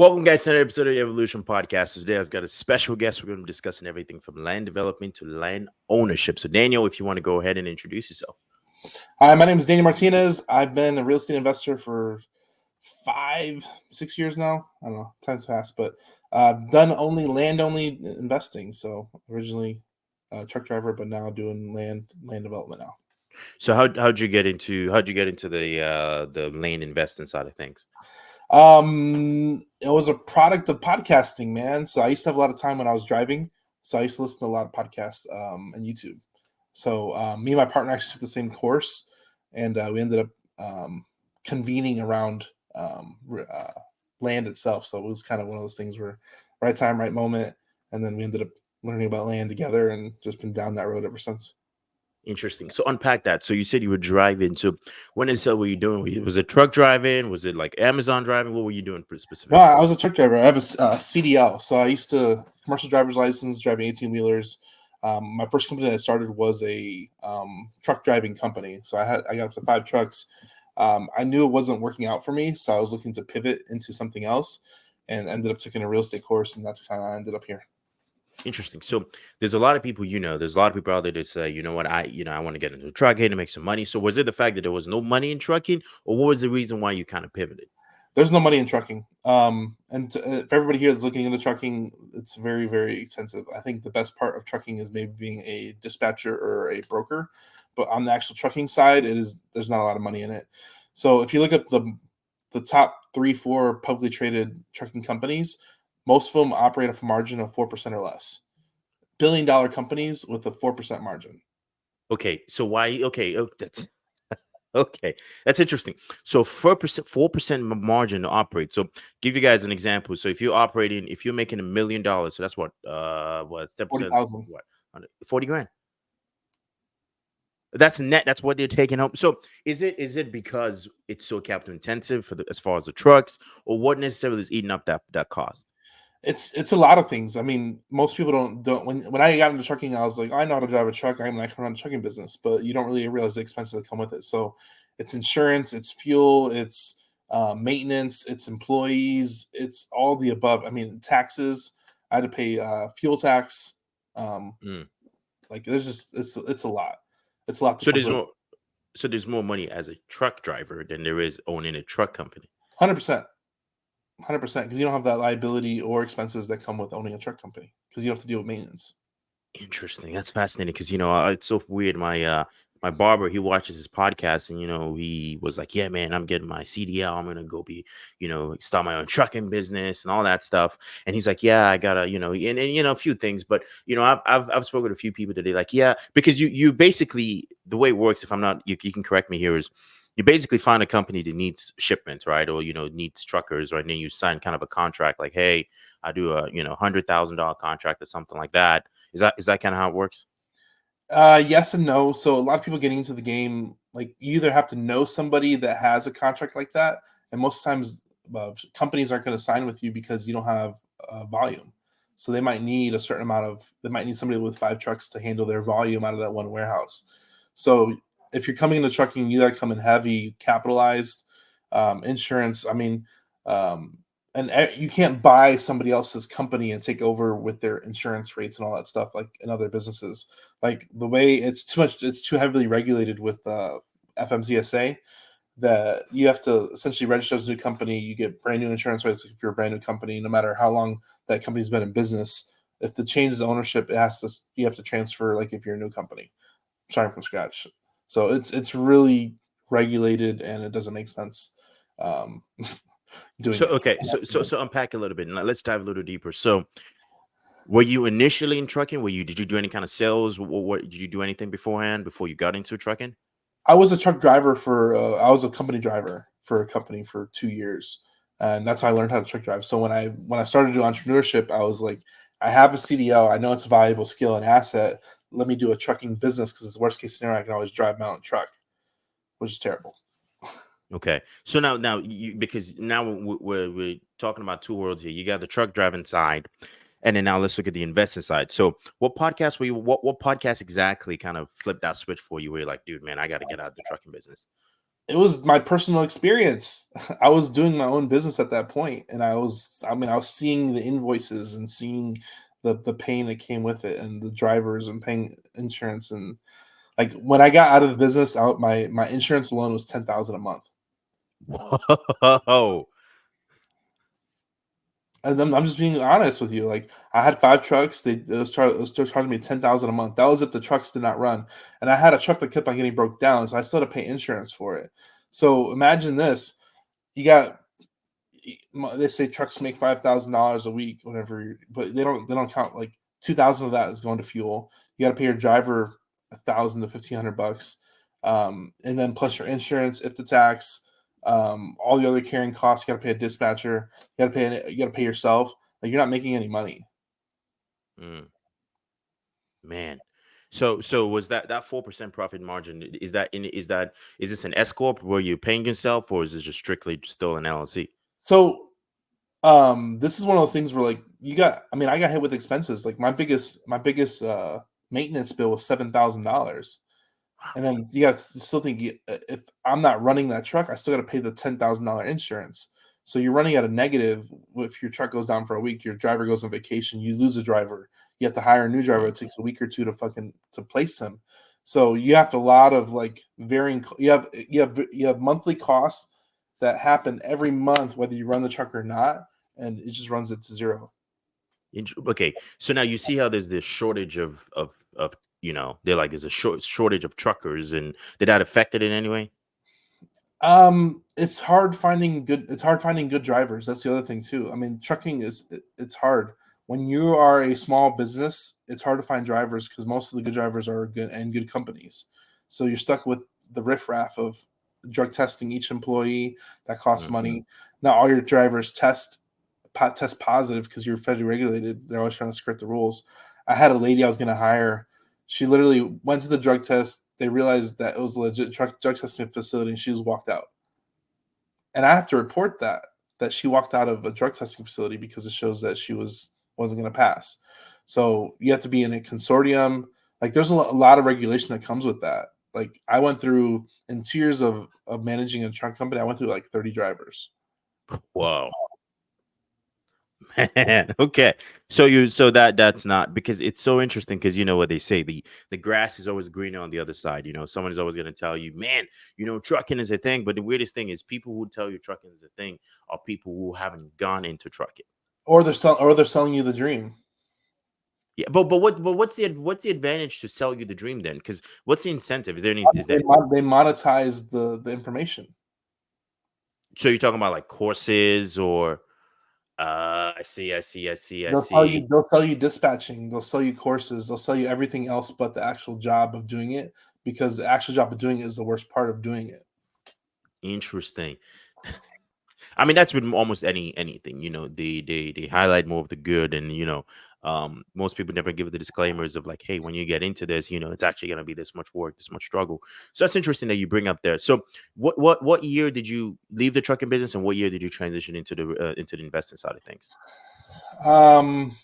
Welcome, guys, to another episode of the Evolution Podcast. Today, I've got a special guest. We're going to be discussing everything from land development to land ownership. So, Daniel, if you want to go ahead and introduce yourself. Hi, my name is Daniel Martinez. I've been a real estate investor for 5-6 years now. I don't know, time's fast, but done land-only investing. So originally a truck driver, but now doing land development now. So, how'd you get into the land investing side of things? It was a product of podcasting, man. So I used to have a lot of time when I was driving. So I used to listen to a lot of podcasts and YouTube. So me and my partner actually took the same course, and we ended up convening around land itself. So it was kind of one of those things where right time, right moment, and then we ended up learning about land together and just been down that road ever since. Interesting. So, unpack that. So, you said you were driving. So, when is that? What were you doing? Was it truck driving? Was it like Amazon driving? What were you doing specifically? No, I was a truck driver. I have a CDL, so I used to commercial driver's license, driving 18-wheelers. My first company that I started was a truck driving company. So I got up to 5 trucks. I knew it wasn't working out for me, so I was looking to pivot into something else, and ended up taking a real estate course, and that's kind of how I ended up here. Interesting. So there's a lot of people, there's a lot of people out there that say, you know what, I want to get into trucking to make some money. So was it the fact that there was no money in trucking, or what was the reason why you kind of pivoted? There's no money in trucking. For everybody here that's looking into trucking, it's very, very expensive. I think the best part of trucking is maybe being a dispatcher or a broker, but on the actual trucking side, there's not a lot of money in it. So if you look at the top 3-4 publicly traded trucking companies, most of them operate off a margin of 4% or less. Billion-dollar companies with a 4% margin. Okay, so why? Okay, that's okay. That's interesting. So 4% margin to operate. So give you guys an example. So if you're making $1 million, so that's what 40,000. what 40 grand. That's net. That's what they're taking home. So is it because it's so capital intensive as far as the trucks, or what necessarily is eating up that cost? It's a lot of things. I mean, most people don't. When I got into trucking, I was like, I know how to drive a truck. I can run a trucking business, but you don't really realize the expenses that come with it. So it's insurance, it's fuel, it's maintenance, it's employees, it's all the above. I mean, taxes. I had to pay fuel tax. Like it's a lot. It's a lot. So there's more money as a truck driver than there is owning a truck company. 100%. 100%, because you don't have that liability or expenses that come with owning a truck company, because you don't have to deal with maintenance. Interesting. That's fascinating because it's so weird. My barber, he watches his podcast, and he was like, "Yeah, man, I'm getting my CDL. I'm gonna go start my own trucking business and all that stuff." And he's like, "Yeah, I gotta, and a few things." But I've spoken to a few people today, like, yeah, because you basically, the way it works, if I'm not, you can correct me here, is you basically find a company that needs shipments, right? Or needs truckers, right? And then you sign kind of a contract, like, hey, I do a $100,000 contract or something like that. Is that kind of how it works? Yes and no. So a lot of people getting into the game, like, you either have to know somebody that has a contract like that, and most times companies aren't going to sign with you because you don't have volume. So they might need they might need somebody with 5 trucks to handle their volume out of that one warehouse. So if you're coming into trucking, you got to come in heavy, capitalized, insurance. I mean, and you can't buy somebody else's company and take over with their insurance rates and all that stuff, like in other businesses. Like, the way it's too heavily regulated with FMCSA, that you have to essentially register as a new company. You get brand new insurance rates if you're a brand new company, no matter how long that company's been in business. If the changes ownership, you have to transfer, like if you're a new company, starting from scratch. So it's really regulated, and it doesn't make sense. So unpack a little bit, and let's dive a little deeper. So, were you initially in trucking? Did you do any kind of sales? What did you do anything beforehand before you got into trucking? I was a truck driver I was a company driver for a company for 2 years, and that's how I learned how to truck drive. So when I started doing entrepreneurship, I was like, I have a CDL. I know it's a valuable skill and asset. Let me do a trucking business, because it's the worst case scenario. I can always drive my own truck, which is terrible. Okay, so because now we're talking about two worlds here. You got the truck driving side, and then now let's look at the investing side. So what podcast what podcast exactly kind of flipped that switch for you, where you're like, dude, man, I got to get out of the trucking business? It was my personal experience. I was doing my own business at that point, and I was seeing the invoices and seeing the pain that came with it, and the drivers and paying insurance, and like when I got out of the business, out my insurance alone was 10,000 a month. Whoa. And I'm just being honest with you. Like I had 5 trucks. It was charging me 10,000 a month. That was if the trucks did not run. And I had a truck that kept on getting broke down, so I still had to pay insurance for it. So imagine this: you got they say trucks make $5,000 a week, whatever, but they don't count like 2,000 of that is going to fuel. You got to pay your driver 1,000 to 1,500 bucks, and then plus your insurance, if the tax, all the other carrying costs. You got to pay a dispatcher. You got to pay yourself. Like you're not making any money. Mm, man. So was that 4% profit margin? Is this an S corp where you're paying yourself, or is this just strictly still an LLC? So this is one of those things where like I got hit with expenses. Like my biggest maintenance bill was $7,000. And then you got to still think if I'm not running that truck, I still got to pay the $10,000 insurance. So you're running at a negative. If your truck goes down for a week, your driver goes on vacation, you lose a driver. You have to hire a new driver. Mm, It takes a week or two to place them. So you have a lot of like varying. You have monthly costs that happen every month, whether you run the truck or not, and it just runs it to zero. okay, so now you see how there's this shortage of they're like there's a shortage of truckers, and did that affect it in any way? It's hard finding good drivers. That's the other thing too. I mean, trucking it's hard. When you are a small business, it's hard to find drivers because most of the good drivers are good companies. So you're stuck with the riffraff of drug testing each employee. That costs Hmm. money. Not all your drivers test positive because you're federally regulated. They're always trying to skirt the rules. I had a lady I was going to hire. She literally went to the drug test. They realized that it was a legit drug testing facility, and she was walked out. And I have to report that she walked out of a drug testing facility because it shows that she wasn't going to pass. So you have to be in a consortium. Like there's a lot of regulation that comes with that. Like I went through in 2 years of managing a truck company, I went through like 30 drivers. Whoa. Man, okay. So that's not, because it's so interesting, because you know what they say, the grass is always greener on the other side. Someone is always going to tell you, man, trucking is a thing. But the weirdest thing is people who tell you trucking is a thing are people who haven't gone into trucking. Or they're selling you the dream. Yeah, but what's the advantage to sell you the dream then? Because what's the incentive? Is there They monetize the information. so you're talking about like courses or I They'll sell you see. they'll sell you dispatching, they'll sell you courses, they'll sell you everything else but the actual job of doing it, because the actual job of doing it is the worst part of doing it. Interesting. I mean, that's with almost anything. They highlight more of the good, and most people never give the disclaimers of like, hey, when you get into this, it's actually going to be this much work, this much struggle. So that's interesting that you bring up there. So what year did you leave the trucking business, and what year did you transition into the investing side of things? Um,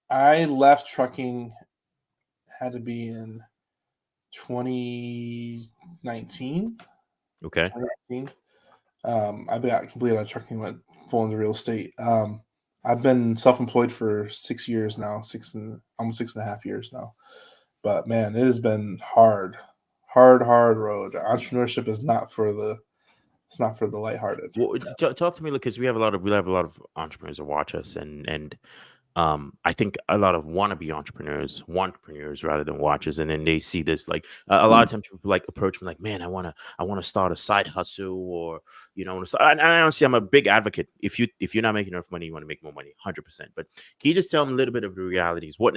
I left trucking, had to be in 2019. Okay. 2019. I got completely out of trucking, went full into real estate. I've been self-employed for 6 years now, almost 6.5 years now. But man, it has been hard road. Entrepreneurship is not for the it's not for the lighthearted. Well, talk to me, because we have a lot of entrepreneurs that watch us, and I think a lot of wannabe entrepreneurs rather than watchers, and then they see this, like a lot of times people like approach me like, man, I want to start a side hustle, or I want to start. And honestly, I'm a big advocate. If you're not making enough money, you want to make more money, 100%. But can you just tell them a little bit of the realities? What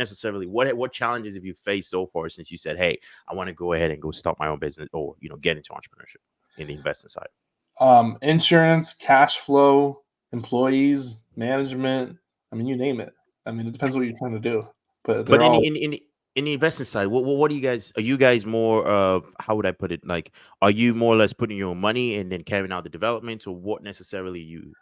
challenges have you faced so far since you said, hey, I want to go ahead and go start my own business, or get into entrepreneurship in the investing side? Insurance, cash flow, employees, management. I mean, you name it. I mean, it depends what you're trying to do, but But they're all. in the investment side, what are you guys more of, how would I put it? Like, are you more or less putting your own money and then carrying out the development, or what necessarily you?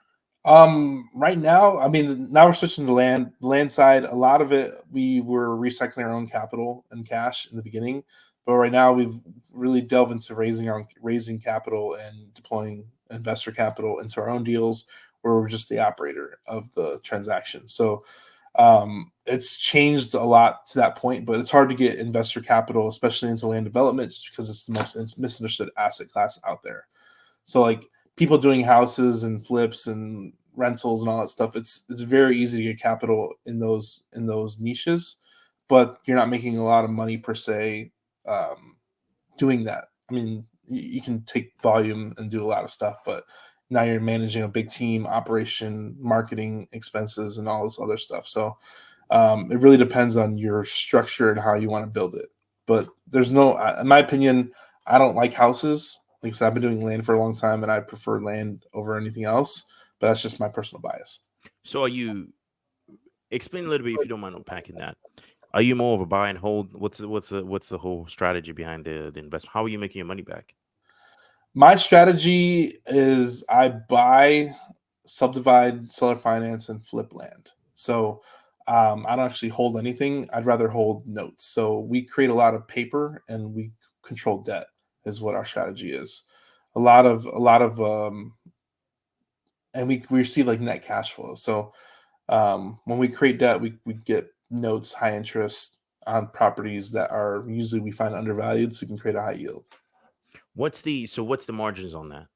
Right now, I mean, now we're switching to land side. A lot of it, we were recycling our own capital and cash in the beginning, But right now we've really delved into raising capital and deploying investor capital into our own deals, where we're just the operator of the transaction. So it's changed a lot to that point, but it's hard to get investor capital, especially into land development, just because it's the most misunderstood asset class out there. So like people doing houses and flips and rentals and all that stuff, it's very easy to get capital in those niches, but you're not making a lot of money per se doing that. I mean, you can take volume and do a lot of stuff, but now you're managing a big team, operation, marketing expenses, and all this other stuff. So it really depends on your structure and how you want to build it. But there's no, in my opinion, I don't like houses. Like I said, I've been doing land for a long time, and I prefer land over anything else. But that's just my personal bias. So are you explain a little bit if you don't mind unpacking that? Are you more of a buy and hold? What's the whole strategy behind the investment? How are you making your money back? My strategy is I buy, subdivide, seller finance, and flip land. So I don't actually hold anything. I'd rather hold notes. So we create a lot of paper and we control debt is what our strategy is. A lot of and we receive like net cash flow. So when we create debt, we get notes, high interest on properties that are usually we find undervalued, so we can create a high yield. What's the margins on that?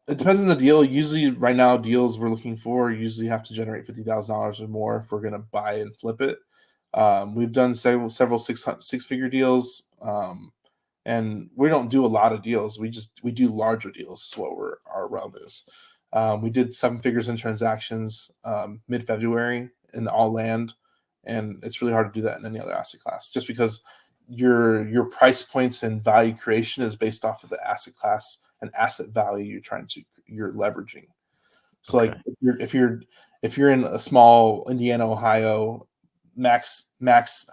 It depends on the deal. Usually, right now, deals we're looking for usually have to generate $50,000 or more if we're going to buy and flip it. We've done several six figure deals, and we don't do a lot of deals. We do larger deals. Is what our realm is. We did seven figures in transactions mid February in all land, and it's really hard to do that in any other asset class, just because your price points and value creation is based off of the asset class and asset value you're leveraging. So like Okay. if you're in a small Indiana, Ohio, max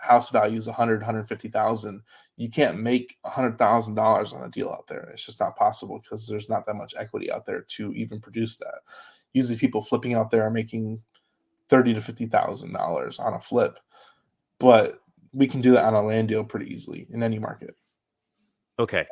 house value is 150,000. You can't make $100,000 on a deal out there. It's just not possible because there's not that much equity out there to even produce that. Usually people flipping out there are making $30 to $50,000 on a flip, but we can do that on a land deal pretty easily in any market. Okay.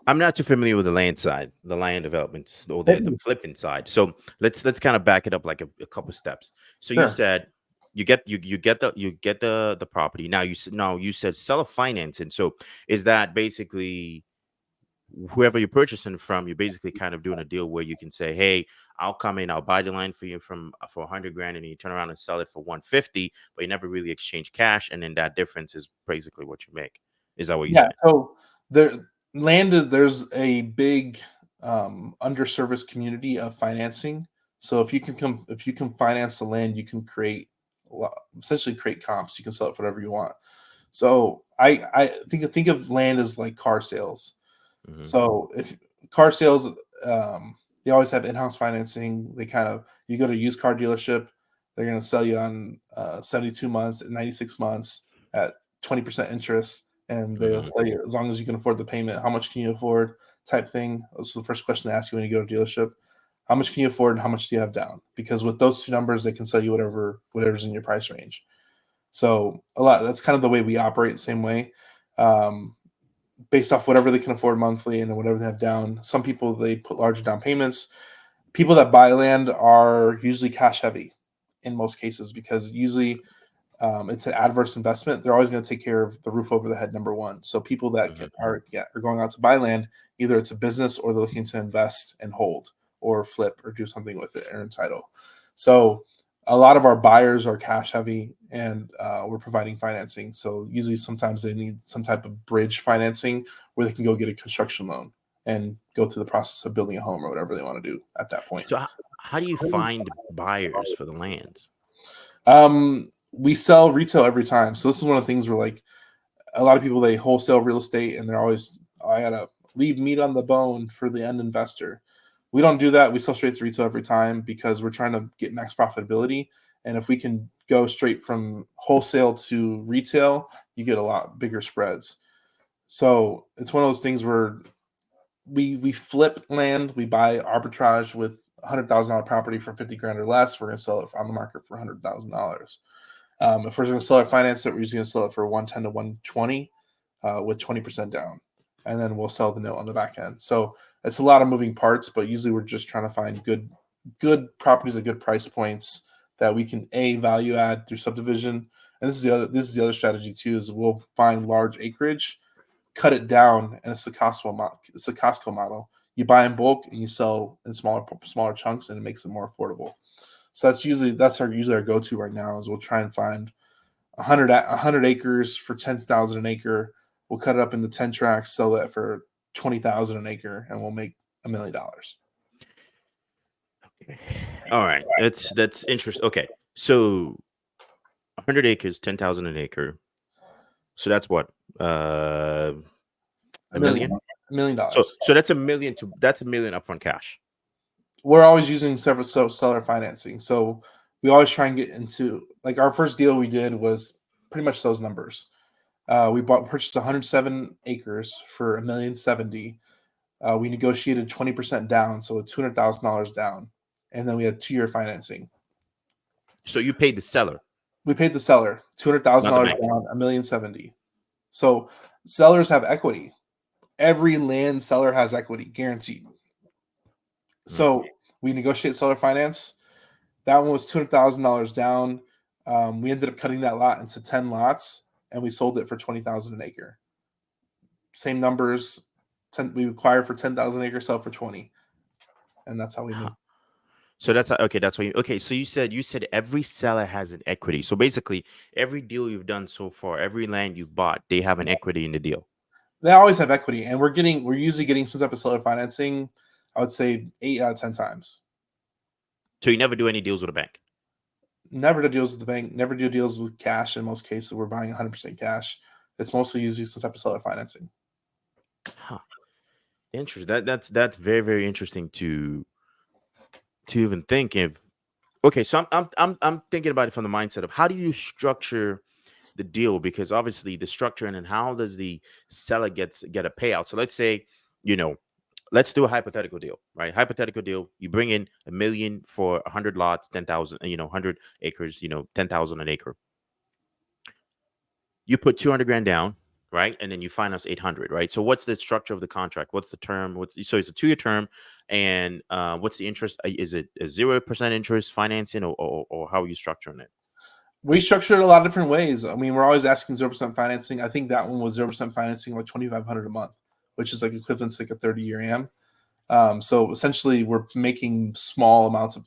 I'm not too familiar with the land side, the land developments, or the flipping side. So let's kind of back it up like a couple steps. So you Sure. said you get the property. Now you said seller financing. So is that basically whoever you're purchasing from, you're basically kind of doing a deal where you can say, hey, I'll come in, I'll buy the land for you from for 100 grand, and you turn around and sell it for 150, but you never really exchange cash, and then that difference is basically what you make. Is that what you're Yeah. saying? So there's a big underserviced community of financing. So if you can finance the land, you can essentially create comps. You can sell it for whatever you want. So I think of land as like car sales. Hmm. So if car sales, they always have in-house financing. You go to a used car dealership, they're going to sell you on 72 months, 96 months at 20% interest, and they'll Hmm. tell you as long as you can afford the payment, how much can you afford, type thing. That's the first question to ask you when you go to a dealership. How much can you afford, and how much do you have down? Because with those two numbers, they can sell you whatever's in your price range. So that's kind of the way we operate, the same way. Um, Based off whatever they can afford monthly and whatever they have down. Some people they put larger down payments. People that buy land are usually cash heavy in most cases because usually it's an adverse investment. They're always going to take care of the roof over the head, number one. So people that Hmm. are going out to buy land, either it's a business or they're looking to invest and hold or flip or do something with it or entitle. So a lot of our buyers are cash heavy and we're providing financing. So usually sometimes they need some type of bridge financing where they can go get a construction loan and go through the process of building a home or whatever they want to do at that point. So how do you find buyers for the lands? We sell retail every time. So this is one of the things where like a lot of people they wholesale real estate and they're always I gotta leave meat on the bone for the end investor. We don't do that. We sell straight to retail every time because we're trying to get max profitability. And if we can go straight from wholesale to retail, you get a lot bigger spreads. So it's one of those things where we flip land, we buy arbitrage with $100,000 property for 50 grand or less. We're gonna sell it on the market for $100,000. If we're going to seller finance it, we're usually going to sell it for 110 to 120 with 20% down, and then we'll sell the note on the back end. So it's a lot of moving parts, but usually we're just trying to find good properties at good price points that we can value add through subdivision. And this is the other strategy too, is we'll find large acreage, cut it down, and it's the Costco model. You buy in bulk and you sell in smaller chunks, and it makes it more affordable. So usually our go-to right now, is we'll try and find 100 acres for 10,000 an acre. We'll cut it up into 10 tracts, sell that for 20,000 an acre, and we'll make $1 million. All right, that's interesting. Okay, so 100 acres, 10,000 an acre. So that's what, a million. $1 million. So that's $1 million upfront cash. We're always using seller financing, so we always try and get into, like, our first deal we did was pretty much those numbers. We purchased 107 acres for $1,070,000. We negotiated 20% down, so $200,000 down, and then we had 2-year financing. So you paid the seller. We paid the seller $200,000 down, $1,070,000. So sellers have equity. Every land seller has equity, guaranteed. So we negotiate seller finance. That one was $200,000 down. We ended up cutting that lot into 10 lots, and we sold it for $20,000 an acre. Same numbers. We acquire for 10,000 an acre, sell for 20, and that's how we move. So that's okay. That's what you. Okay, so you said every seller has an equity. So basically, every deal you've done so far, every land you've bought, they have an equity in the deal. They always have equity, and we're usually getting some type of seller financing. I would say 8 out of 10 times. So you never do any deals with a bank? Never do deals with the bank. Never do deals with cash. In most cases, we're buying 100% cash. It's mostly usually some type of seller financing. Huh. Interesting. That's very, very interesting to even think of. Okay, so I'm thinking about it from the mindset of how do you structure the deal, because obviously the structure, and then how does the seller get a payout. So let's say, let's do a hypothetical deal, right? Hypothetical deal, you bring in $1 million for 100 lots, 10,000, 100 acres, 10,000 an acre. You put 200 grand down, right? And then you finance 800, right? So what's the structure of the contract? What's the term? So it's a 2-year term, and what's the interest? Is it a 0% interest financing, or how are you structuring it? We structured it a lot of different ways. I mean, we're always asking 0% financing. I think that one was 0% financing, like $2,500 a month, which is like equivalent to like a 30-year AM. So essentially, we're making small amounts of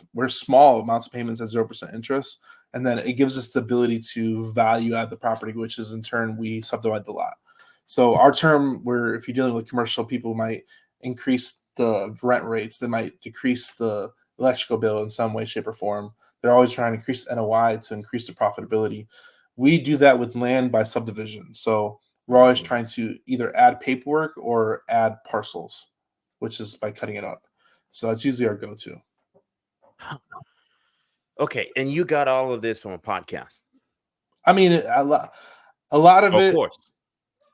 payments at 0% interest, and then it gives us the ability to value add the property, which is in turn we subdivide the lot. So our term, where if you're dealing with commercial, people might increase the rent rates, they might decrease the electrical bill in some way, shape, or form. They're always trying to increase NOI to increase the profitability. We do that with land by subdivision. So we're always trying to either add paperwork or add parcels, which is by cutting it up. So that's usually our go-to. Okay, and you got all of this from a podcast? I mean, a lot of it. Of course.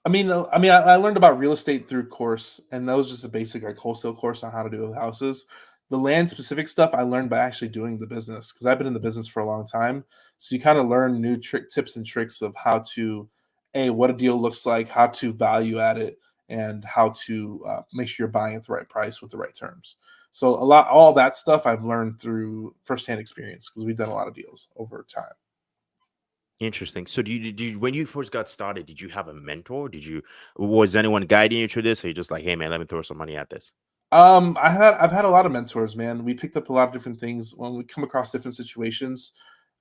I learned about real estate through course, and that was just a basic like wholesale course on how to do with houses. The land specific stuff I learned by actually doing the business, because I've been in the business for a long time. So you kind of learn new tips and tricks of how to, what a deal looks like, how to value add it, and how to make sure you're buying at the right price with the right terms. So all that stuff I've learned through firsthand experience, because we've done a lot of deals over time. Interesting. So did you when you first got started, did you have a mentor? Was anyone guiding you through this, or you just like, hey man, let me throw some money at this? I've had a lot of mentors, man. We picked up a lot of different things when we come across different situations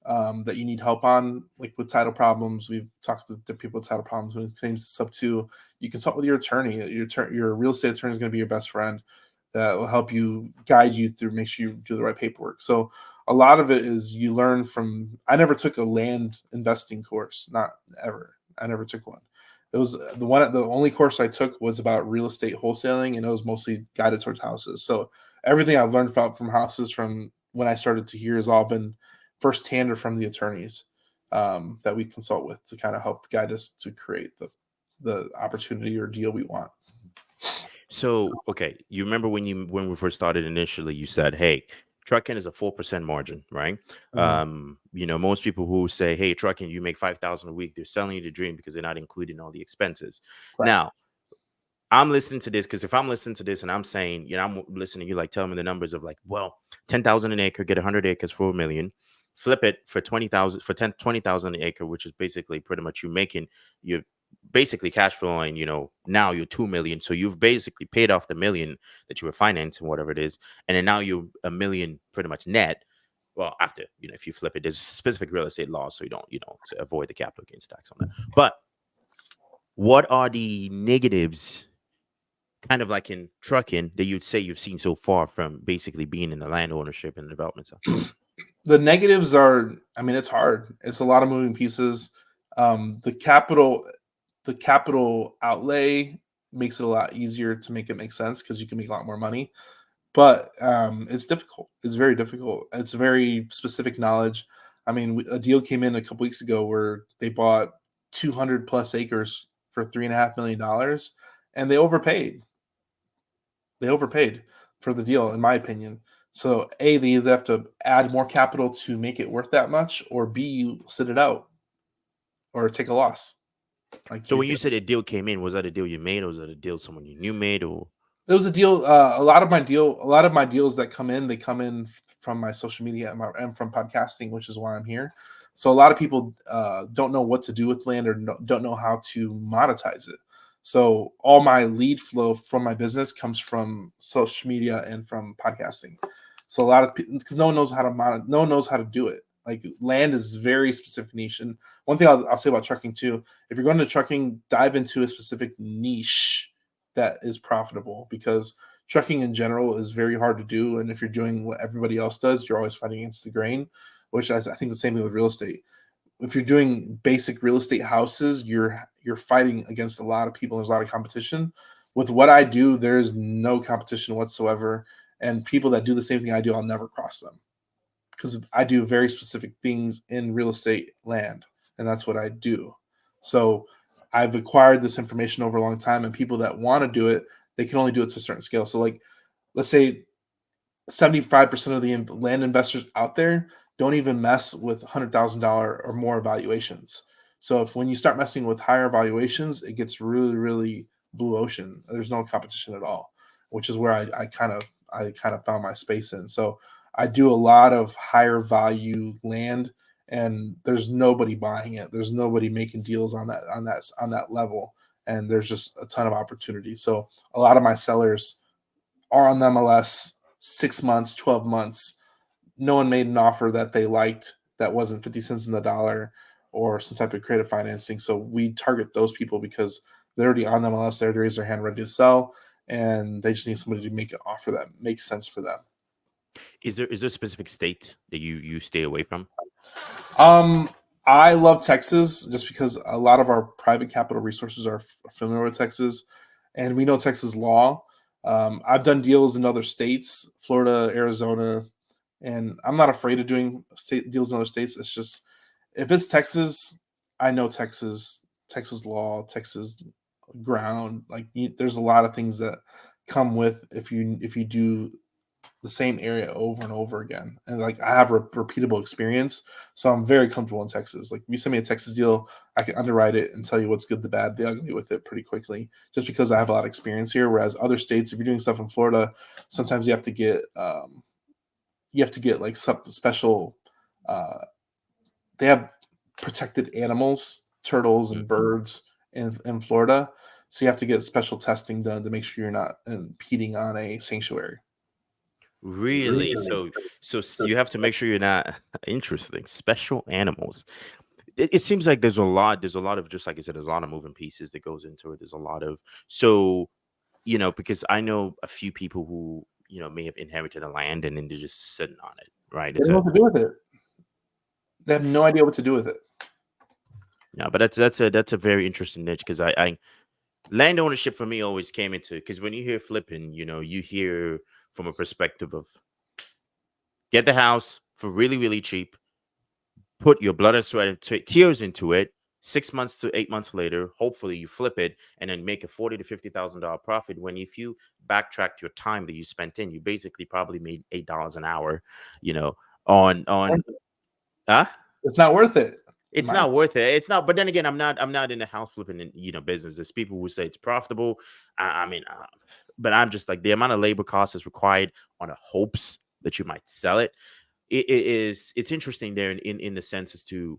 that you need help on, like with title problems. We've talked to people with title problems when it comes to sub 2. You consult with your attorney. Your real estate attorney is going to be your best friend that will help you, guide you through, make sure you do the right paperwork. So a lot of it is you learn from. I never took a land investing course, not ever. I never took one. It was the only course I took was about real estate wholesaling, and it was mostly guided towards houses. So everything I've learned about from houses from when I started to here has all been firsthand or from the attorneys that we consult with to kind of help guide us to create the opportunity or deal we want. So, okay, you remember when we first started initially, you said, hey, trucking is a 4% margin, right? Mhm. Most people who say, hey, trucking, you make 5,000 a week, they're selling you the dream because they're not including all the expenses. Correct. Now, I'm listening to this because if I'm listening to this and I'm saying, I'm listening to you like tell me the numbers of like, well, 10,000 an acre, get 100 acres for a million, flip it for 20,000 for 20,000 an acre, which is basically pretty much you're basically cash flowing, now you're 2 million. So you've basically paid off the million that you were financing, whatever it is. And then now you're a million pretty much net. Well, after, if you flip it, there's specific real estate laws. So you don't, to avoid the capital gains tax on that. But what are the negatives kind of like in trucking that you'd say you've seen so far from basically being in the land ownership and development side? The negatives are, I mean, it's hard. It's a lot of moving pieces. The capital outlay makes it a lot easier to make it make sense because you can make a lot more money. But it's difficult. It's very difficult. It's very specific knowledge. I mean, a deal came in a couple weeks ago where they bought 200 plus acres for $3.5 million, and they overpaid. They overpaid for the deal, in my opinion. So A, they either have to add more capital to make it worth that much, or B, sit it out or take a loss. Like So you when you can. said a deal came in, was that a deal you made, or was that a deal someone you knew made, or It was a deal. A lot of my deals that come in, they come in from my social media and from podcasting, which is why I'm here. So a lot of people don't know what to do with land or don't know how to monetize it. So all my lead flow from my business comes from social media and from podcasting. So a lot of people, because no one knows how to no one knows how to do it. Like land is very specific niche. And one thing I'll say about trucking too, if you're going to trucking, dive into a specific niche that is profitable, because trucking in general is very hard to do. And if you're doing what everybody else does, you're always fighting against the grain, which I think the same thing with real estate. If you're doing basic real estate houses, you're fighting against a lot of people. There's a lot of competition. With what I do, there's no competition whatsoever. And people that do the same thing I do, I'll never cross them because I do very specific things in real estate land, and that's what I do. So I've acquired this information over a long time, and people that want to do it, they can only do it to a certain scale. So, like, let's say 75% of the land investors out there don't even mess with $100,000 or more valuations. So if when you start messing with higher valuations, it gets really, really blue ocean. There's no competition at all, which is where I kind of found my space in. So I do a lot of higher value land, and there's nobody buying it. There's nobody making deals on that level, and there's just a ton of opportunity. So a lot of my sellers are on the MLS 6 months, 12 months. No one made an offer that they liked that wasn't 50 cents in the dollar or some type of creative financing. So we target those people because they're already on the MLS, they're to raise their hand ready to sell, and they just need somebody to make an offer that makes sense for them. is there a specific state that you stay away from? Um, I love Texas just because a lot of our private capital resources are familiar with Texas, and we know Texas law. I've done deals in other states, Florida, Arizona, and I'm not afraid of doing deals in other states. It's just if it's Texas, I know Texas law, Texas ground. Like there's a lot of things that come with if you do the same area over and over again. And like I have repeatable experience, so I'm very comfortable in Texas. Like if you send me a Texas deal, I can underwrite it and tell you what's good, the bad, the ugly with it pretty quickly, just because I have a lot of experience here. Whereas other states, if you're doing stuff in Florida, sometimes you have to get like some special. Uh, they have protected animals, turtles and Mhm. birds in Florida, so you have to get special testing done to make sure you're not impeding on a sanctuary. Really? So you have to make sure you're not interesting. Special animals. It seems like there's a lot of, just like I said, there's a lot of moving pieces that goes into it. There's a lot of, so because I know a few people who may have inherited a land and then they're just sitting on it, right? They It's don't know a what to do with it. They have no idea what to do with it. Yeah, but that's a very interesting niche because I land ownership for me always came into, because when you hear flipping, you hear from a perspective of get the house for really, really cheap, put your blood and sweat and tears into it, 6 months to 8 months later, hopefully you flip it and then make a $40,000 to $50,000 profit. When if you backtrack your time that you spent in, you basically probably made $8 an hour, you know, on huh? It's not worth it. It's not worth it. It's not. But then again, I'm not in the house flipping, business. There's people who say it's profitable. I mean, but I'm just like the amount of labor cost is required on the hopes that you might sell it. It's interesting there in the sense as to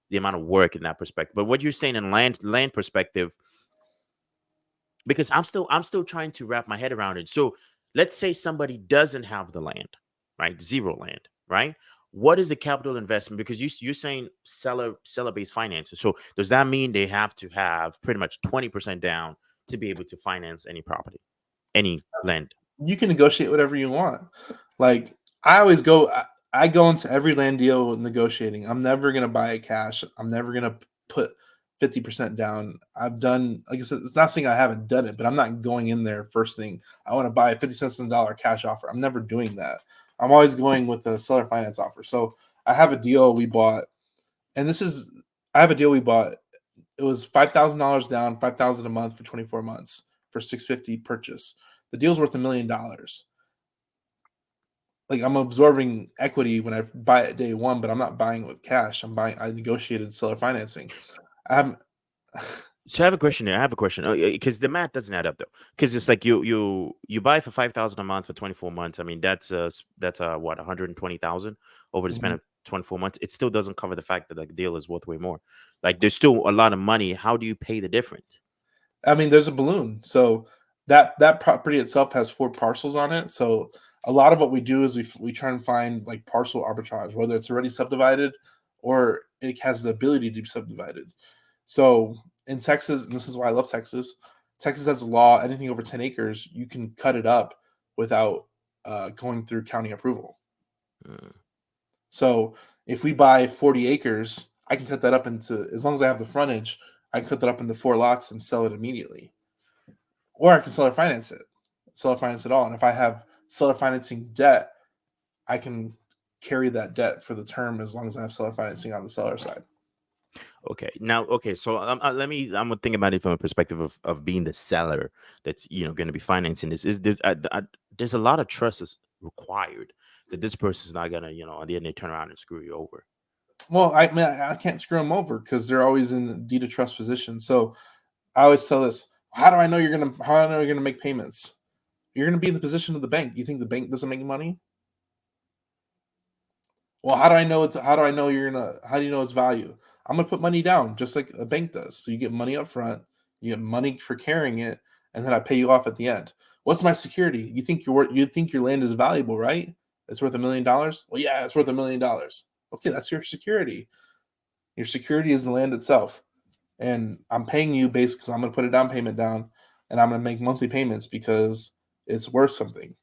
the amount of work in that perspective. But what you're saying in land perspective, because I'm still trying to wrap my head around it. So let's say somebody doesn't have the land, right? Zero land, right? What is the capital investment? Because you're saying seller based financing. So does that mean they have to have pretty much 20% down to be able to finance any property, any land? You can negotiate whatever you want. Like I always go, I go into every land deal negotiating. I'm never gonna buy it cash. I'm never gonna put 50% down. I've done, like I said, it's not saying I haven't done it, but I'm not going in there first thing. I want to buy 50 cents on the dollar cash offer. I'm never doing that. I'm always going with a seller finance offer. So I have a deal we bought, and this is I have a deal we bought. It was $5,000 down, 5,000 a month for 24 months for 650 purchase. The deal's worth $1 million. Like I'm absorbing equity when I buy it day one, but I'm not buying it with cash. I negotiated seller financing. I haven't So I have a question there. I have a question because the math doesn't add up though. Because it's like you buy for 5,000 a month for 24 months. I mean that's what 120,000 over the span Mhm. of 24 months. It still doesn't cover the fact that the deal is worth way more. Like there's still a lot of money. How do you pay the difference? I mean, there's a balloon. So that property itself has 4 parcels on it. So a lot of what we do is we try and find like parcel arbitrage, whether it's already subdivided or it has the ability to be subdivided. So in Texas, and this is why I love Texas, Texas has a law, anything over 10 acres, you can cut it up without going through county approval. Mm, So if we buy 40 acres, I can cut that up into, as long as I have the frontage, I can cut that up into 4 lots and sell it immediately. Or I can seller finance it all. And if I have seller financing debt, I can carry that debt for the term as long as I have seller financing on the seller side. okay. Now, okay. So I'm gonna think about it from a perspective of being the seller that's going to be financing this. Is there's a lot of trust is required that this person's not gonna at the end they turn around and screw you over. Well, I mean, I can't screw them over because they're always in deed of trust position. So I always tell this: how do I know how do I know you're gonna make payments? You're gonna be in the position of the bank. You think the bank doesn't make money? Well, how do I know how do you know its value? I'm gonna put money down just like a bank does. So you get money up front, you get money for carrying it, and then I pay you off at the end. What's my security? You think your land is valuable, right? It's worth $1 million? Well, yeah, it's worth $1 million. Okay, that's your security. Your security is the land itself. And I'm paying you based because I'm gonna put a down payment down and I'm gonna make monthly payments because it's worth something.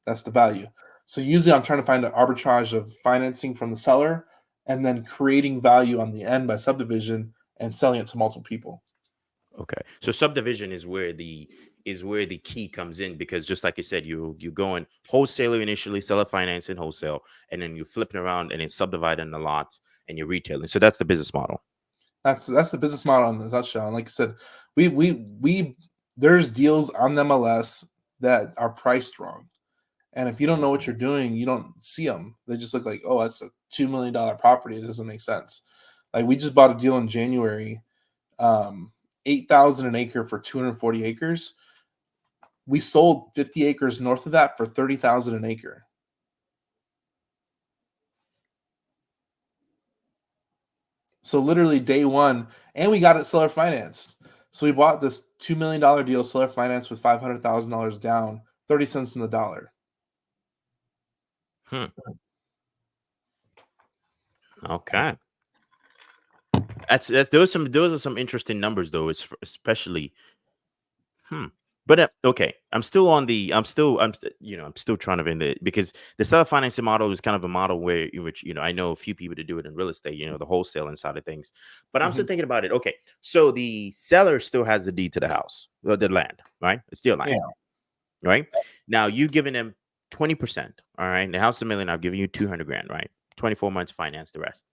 That's the value. So usually I'm trying to find an arbitrage of financing from the seller and then creating value on the end by subdivision and selling it to multiple people. Okay. So subdivision is where the key comes in because just like you said, you go in wholesaler initially, seller financing wholesale, and then you flip it around and then subdividing the lots and you're retailing. So that's the business model. That's the business model in the nutshell. And like I said, we there's deals on the MLS that are priced wrong. And if you don't know what you're doing, you don't see them. They just look like, oh, that's a $2 million property. It doesn't make sense. Like we just bought a deal in January, 8,000 an acre for 240 acres. We sold 50 acres north of that for 30,000 an acre. So literally day one, and we got it seller financed. So we bought this $2 million deal seller financed with $500,000 down, 30 cents in the dollar. Hmm. Okay. That's those are some interesting numbers though. It's especially Hmm. But okay, I'm still trying to end it because the self financing model is kind of a model where in which I know a few people to do it in real estate, the wholesaling side of things. But I'm still Mhm. thinking about it. Okay, so the seller still has the deed to the house, the land, right? It's still land, Yeah. right? Now you giving them 20%. All right, the house is $1 million. I've given you 200 grand, right? 24 months finance the rest.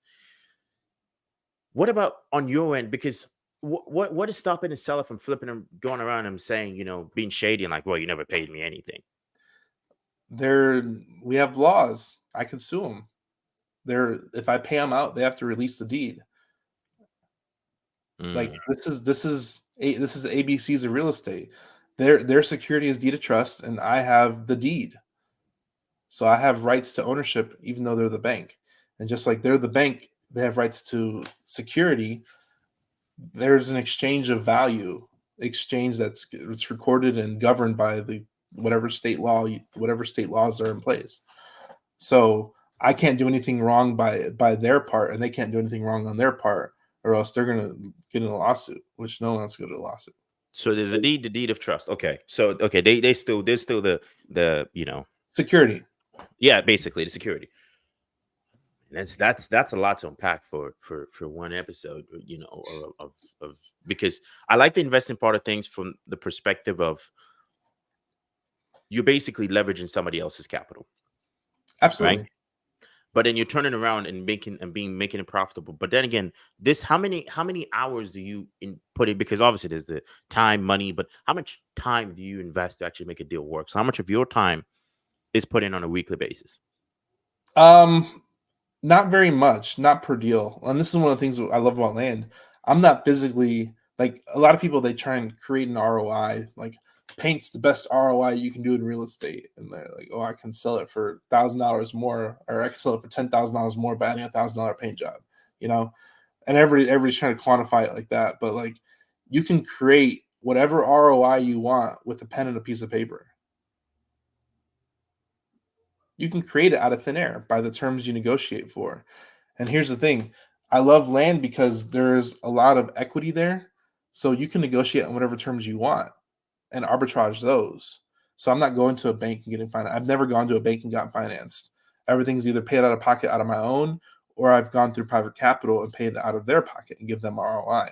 What about on your end? Because what is stopping the seller from flipping and going around and saying, being shady and like, well, you never paid me anything. There, we have laws. I can sue them. If I pay them out, they have to release the deed. Like Mm. this is ABC's of real estate. Their security is deed of trust, and I have the deed. So I have rights to ownership, even though they're the bank. And just like they're the bank, they have rights to security. There's an exchange of value, exchange it's recorded and governed by the whatever state laws are in place. So I can't do anything wrong by their part, and they can't do anything wrong on their part, or else they're gonna get in a lawsuit, which no one wants to go to a lawsuit. So there's the deed of trust. Okay. So okay, there's still the Security. yeah, basically the security. And that's a lot to unpack for one episode, of because I like the investing part of things from the perspective of you're basically leveraging somebody else's capital, right? Absolutely. But then you're turning around and making it profitable. But then again, this how many hours do you put in? Because obviously there's the time, money, but how much time do you invest to actually make a deal work? So how much of your time is put in on a weekly basis? Um, Not very much, not per deal. And this is one of the things I love about land. I'm not physically like a lot of people. They try and create an ROI, like paints the best ROI you can do in real estate, and they're like, "Oh, I can sell it for $1,000 more, or I can sell it for $10,000 more by adding $1,000 paint job." You know, and everybody's trying to quantify it like that. But like, you can create whatever ROI you want with a pen and a piece of paper. You can create it out of thin air by the terms you negotiate for. And here's the thing, I love land because there's a lot of equity there. So you can negotiate on whatever terms you want and arbitrage those. So I'm not going to a bank and getting financed. I've never gone to a bank and gotten financed. Everything's either paid out of pocket out of my own, or I've gone through private capital and paid out of their pocket and give them ROI.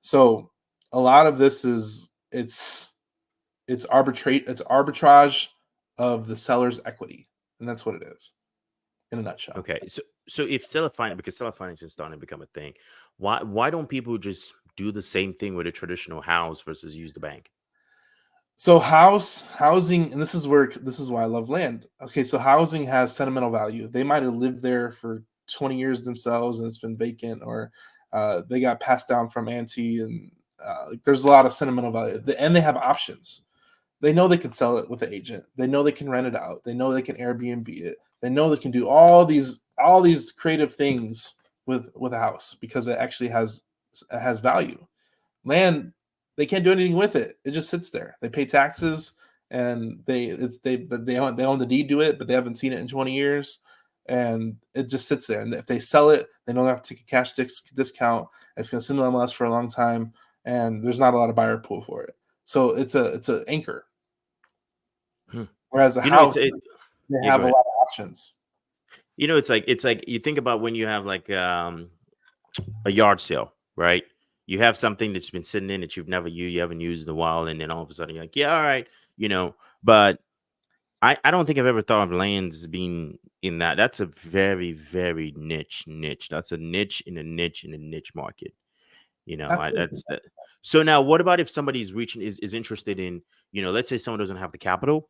So a lot of this is it's arbitrage of the seller's equity. And that's what it is in a nutshell. Okay, so if seller finance, because seller finance is starting to become a thing, why don't people just do the same thing with a traditional house versus use the bank? So housing, and this is why I love land. Okay, so housing has sentimental value. They might have lived there for 20 years themselves and it's been vacant, or they got passed down from auntie, and like, there's a lot of sentimental value. And they have options. They know they can sell it with an agent. They know they can rent it out. They know they can Airbnb it. They know they can do all these creative things with a house because it has value. Land, they can't do anything with it. It just sits there. They pay taxes, and they own the deed to it, but they haven't seen it in 20 years, and it just sits there. And if they sell it, they don't have to take a cash discount. It's going to sit on MLS for a long time, and there's not a lot of buyer pool for it. So it's an anchor. Hmm. Whereas a It's house, it. they Yeah, have go a ahead. lot of options. It's like you think about when you have like a yard sale, right? You have something that's been sitting in that you haven't used in a while, and then all of a sudden you're like, yeah, all right, But I don't think I've ever thought of land as being in that. That's a very, very niche. That's a niche in a niche in a niche market. Absolutely. That's that. So now, what about if somebody's reaching is interested in, let's say someone doesn't have the capital,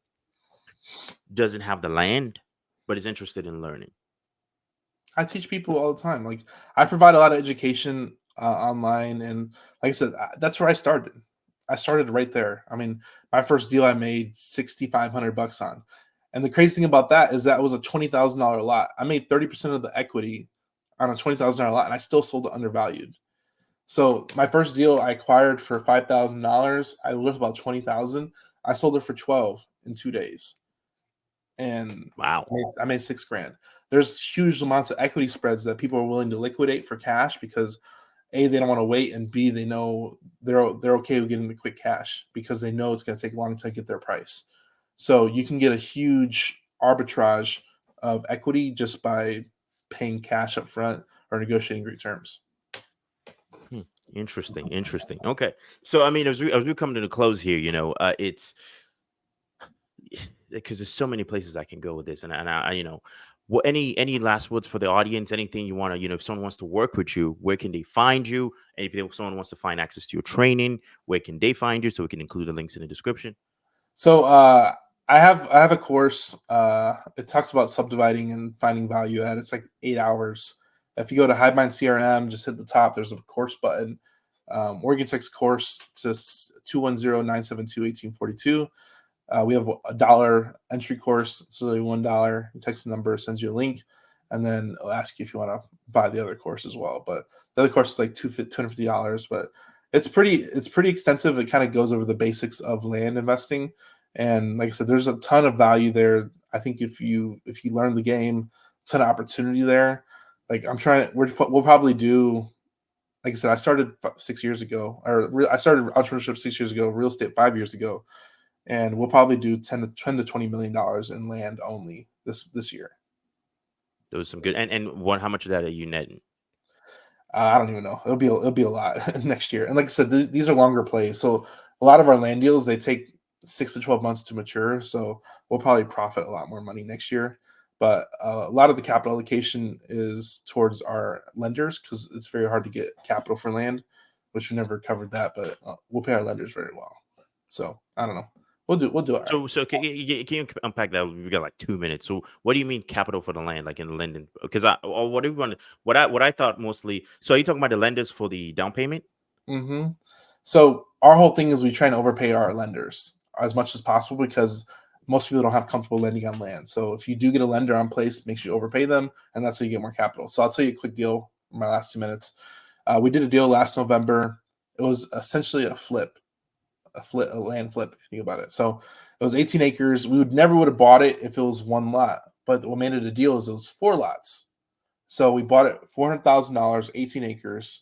doesn't have the land, but is interested in learning. I teach people all the time. Like, I provide a lot of education online, and like I said, that's where I started. I started right there. I mean, my first deal I made $6,500 on, and the crazy thing about that is that was a $20,000 lot. I made 30% of the equity on a $20,000 lot, and I still sold it undervalued. So my first deal I acquired for $5,000. I lived about 20,000. I sold it for 12 in 2 days, and Wow. I made 6 grand. There's huge amounts of equity spreads that people are willing to liquidate for cash because A, they don't want to wait, and B, they know they're okay with getting the quick cash because they know it's going to take long to get their price. So you can get a huge arbitrage of equity just by paying cash up front or negotiating great terms. Hmm. Interesting. Okay, so I mean, as we come to the close here, it's because there's so many places I can go with this, and I What any last words for the audience? Anything you want to, if someone wants to work with you, where can they find you? And if someone wants to find access to your training, where can they find you? So we can include the links in the description. So I have a course. It talks about subdividing and finding value add. It's like 8 hours. If you go to Hivemind CRM, just hit the top. There's a course button. Or you can text course to 210-972-1842. We have a $1 entry course. It's really $1. You text the number, sends you a link, and then it'll ask you if you want to buy the other course as well. But the other course is like $250, but it's pretty extensive. It kind of goes over the basics of land investing, and like I said, there's a ton of value there. I think if you learn the game, a ton of opportunity there. Like we'll probably do. Like I said, I started 6 years ago, I started entrepreneurship 6 years ago, real estate 5 years ago, and we'll probably do 10 to $20 million in land only this year. Those some good. And what? How much of that are you netting? I don't even know. It'll be a lot next year. And like I said, these are longer plays. So a lot of our land deals, they take 6 to 12 months to mature. So we'll probably profit a lot more money next year. But a lot of the capital allocation is towards our lenders because it's very hard to get capital for land, which we never covered that. But we'll pay our lenders very well. So I don't know. We'll do it. So can you unpack that? We got like 2 minutes. So what do you mean capital for the land, like in the lending? Because what I thought mostly. So are you talking about the lenders for the down payment? Mm-hmm. So our whole thing is we try and overpay our lenders as much as possible because most people don't have comfortable lending on land. So if you do get a lender on place, make sure you overpay them, and that's how you get more capital. So I'll tell you a quick deal in my last 2 minutes. We did a deal last November. It was essentially a land flip, if you think about it. So it was 18 acres. We would have bought it if it was one lot, but what made it a deal is it was 4 lots. So we bought it $400,000, 18 acres.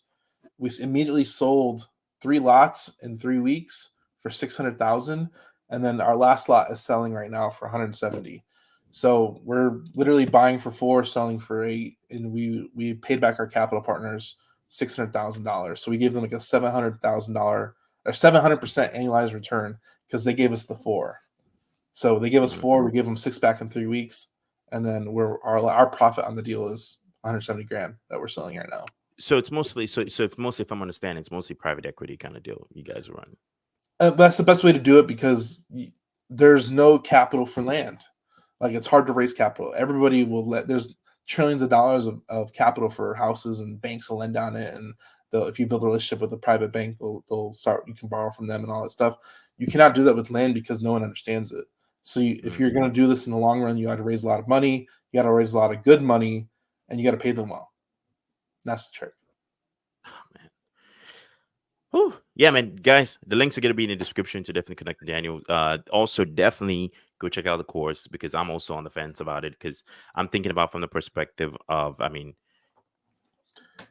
We immediately sold 3 lots in 3 weeks for 600,000, and then our last lot is selling right now for 170. So we're literally buying for 4, selling for 8, and we paid back our capital partners $600,000. So we gave them like a $700,000 or 700% annualized return because they gave us the 4. So they give us 4, we give them 6 back in 3 weeks, and then our profit on the deal is 170 grand that we're selling right now. So it's mostly if I'm understanding, it's mostly private equity kind of deal you guys are running. That's the best way to do it because there's no capital for land. Like it's hard to raise capital. Everybody there's trillions of dollars of capital for houses, and banks will lend on it. And if you build a relationship with a private bank, they'll start. You can borrow from them and all that stuff. You cannot do that with land because no one understands it. So if you're going to do this in the long run, you got to raise a lot of money. You got to raise a lot of good money, and you got to pay them well. That's the trick. Oh, yeah, man, guys, the links are going to be in the description to definitely connect with Daniel. Also, definitely go check out the course because I'm also on the fence about it because I'm thinking about from the perspective of,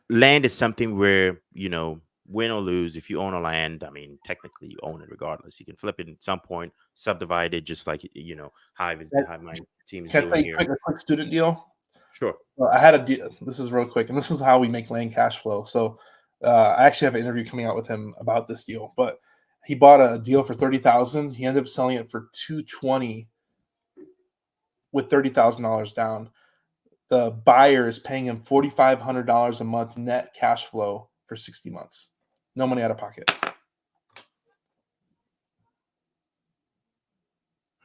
land is something where, win or lose, if you own a land, technically you own it regardless. You can flip it at some point, subdivide it, just like, how my team is Can I doing tell you here. a quick student deal? Sure. Well, I had a deal. This is real quick, and this is how we make land cash flow. So I actually have an interview coming out with him about this deal. But he bought a deal for 30,000. He ended up selling it for 220 with $30,000 down. The buyer is paying him $4,500 a month net cash flow for 60 months. No money out of pocket.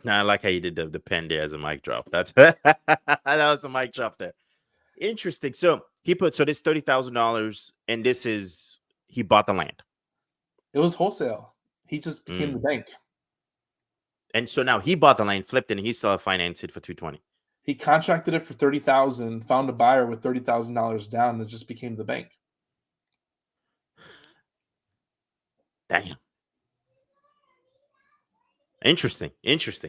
Now, I like how you did the pen there as a mic drop. That was a mic drop there. Interesting. So this $30,000, and he bought the land. It was wholesale. He just became the bank. And so now he bought the land, flipped it, and he still financed it for 220. He contracted it for 30,000, found a buyer with $30,000 down, and just became the bank. Damn. Interesting.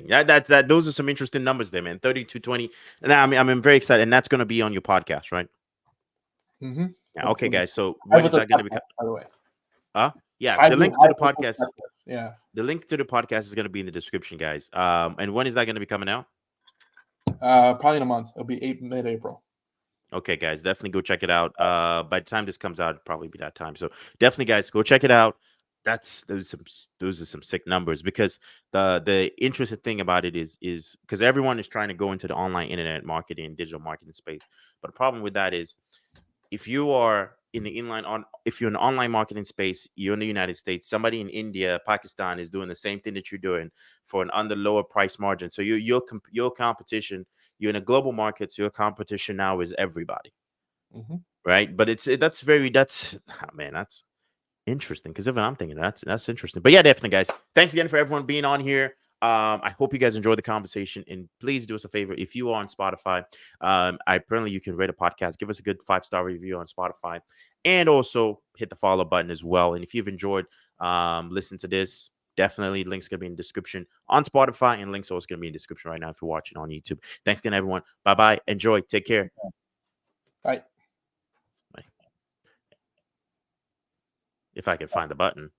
That those are some interesting numbers there, man. 3220. And I'm very excited, and that's going to be on your podcast, right? Mm-hmm. Yeah, okay, guys. So when is that going to be? By the way. Yeah, the link to the podcast. Yeah, the link to the podcast is going to be in the description, guys. And when is that going to be coming out? Probably in a month. It'll be mid-April. Okay, guys, definitely go check it out. By the time this comes out, it'll probably be that time. So definitely, guys, go check it out. those are some sick numbers, because the interesting thing about it is because everyone is trying to go into the online internet marketing, digital marketing space. But the problem with that is, if you are in the if you're in the online marketing space, you're in the United States, somebody in India, Pakistan is doing the same thing that you're doing for an under lower price margin. So your competition, you're in a global market, so your competition now is everybody, Mhm. right? But that's man, that's interesting, because even I'm thinking that's interesting. But yeah, definitely, guys. Thanks again for everyone being on here. I hope you guys enjoyed the conversation, and please do us a favor. If you are on Spotify, apparently you can rate a podcast, give us a good 5-star review on Spotify, and also hit the follow button as well. And if you've enjoyed listening to this, definitely links gonna be in the description on Spotify, and links also gonna be in the description right now if you're watching on YouTube. Thanks again, everyone. Bye bye. Enjoy. Take care. Bye. Bye. If I can find the button.